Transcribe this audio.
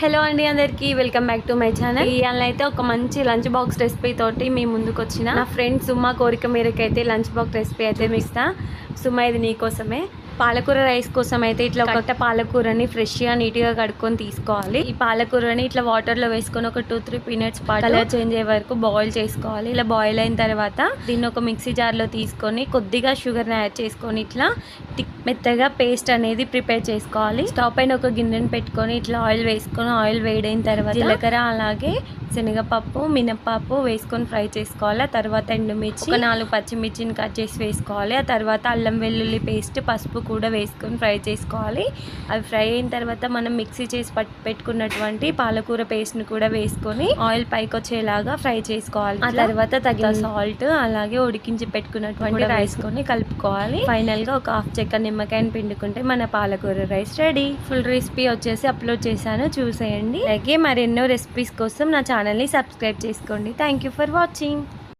Hello అండి అందరికీ welcome back to my channel. ఇవాళ అయితే ఒక మంచి లంచ్ బాక్స్ రెసిపీ తోటి మీ ముందుకు వచ్చిన నా ఫ్రెండ్ సుమా కోరిక మేరకు అయితే లంచ్ బాక్స్ రెసిపీ అయితే మిస్తా. సుమా ఇది నీకోసమే. పాలకూర రైస్ కోసం అయితే ఇట్లా ఒక పాలకూరని ఫ్రెష్గా నీట్గా కడుక్కొని తీసుకోవాలి. ఈ పాలకూరని ఇట్లా వాటర్లో వేసుకొని ఒక 2-3 మినిట్స్ పాటు కలర్ చేంజ్ అయ్యే వరకు బాయిల్ చేసుకోవాలి. ఇలా బాయిల్ అయిన తర్వాత దీన్ని ఒక మిక్సీ జార్లో తీసుకొని కొద్దిగా షుగర్ని యాడ్ చేసుకొని ఇట్లా మెత్తగా పేస్ట్ అనేది ప్రిపేర్ చేసుకోవాలి. స్టవ్ పైన ఒక గిన్నెని పెట్టుకొని ఇట్లా ఆయిల్ వేసుకొని ఆయిల్ వేడైన తర్వాత జీలకర్ర అలాగే శనగపప్పు మినప్పప్పు వేసుకొని ఫ్రై చేసుకోవాలి. ఆ తర్వాత ఎండుమిర్చి ఒక 4 పచ్చిమిర్చిని కట్ చేసి వేసుకోవాలి. ఆ తర్వాత అల్లం వెల్లుల్లి పేస్ట్ పసుపు కూడా వేసుకొని ఫ్రై చేసుకోవాలి. అవి ఫ్రై అయిన తర్వాత మనం మిక్సీ చేసి పెట్టుకున్నటువంటి పాలకూర పేస్ట్ని కూడా వేసుకొని ఆయిల్ పైకి వచ్చేలాగా ఫ్రై చేసుకోవాలి. ఆ తర్వాత తగిన సాల్ట్ అలాగే ఉడికించి పెట్టుకున్నటువంటి రైస్ కొని కలుపుకోవాలి. ఫైనల్ గా ఒక హాఫ్ చెక్క నిమ్మకాయని పిండుకుంటే మన పాలకూర రైస్ రెడీ. ఫుల్ రెసిపీ వచ్చేసి అప్లోడ్ చేశాను, చూసేయండి. అలాగే మరెన్నో రెసిపీస్ కోసం నా ఛానల్ని సబ్స్క్రైబ్ చేసుకోండి. Thank you for watching.